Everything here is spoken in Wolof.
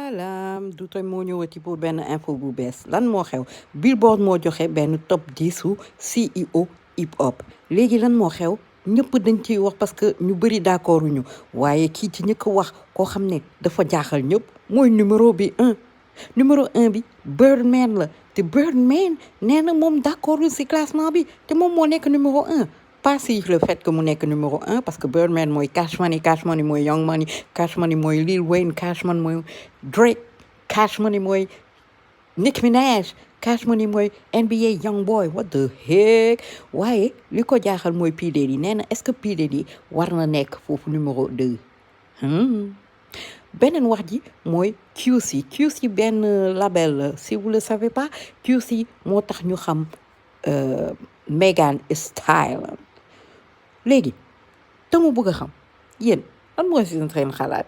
salaam du tey moo ñëwati pour benn info bu bees lan moo xew billboard moo joxe benn top 10 su CEO hip hop léegi lan moo xew ñëpp dañ ciy wax parce que ñu bëri d'accord ñu waaye kii ci ñëkk wax koo xam ne dafa jaaxal ñëpp mooy numéro un bi birdman la te birdman nee na moom d'accordul si classement bi te moom moo nekk numéro un pas si le fait que mu nekk numéro un parce que birdman mooy Cash Money mooy Young Money Cash Money mooy Lil Wayne Cash Money mooy Drake Cash Money mooy Nicki Minaj Cash Money mooy NBA Young Boy what the heck waaye li ko jaaxal mooy P Diddy nee na est-ce que P Diddy war na nekk foofu numéro deux beneen wax ji mooy QC benn label la si vous le savez pas QC moo tax ñu xam Megan Style léegi te mu bëgg a xam yéen lan mooy seen xalaat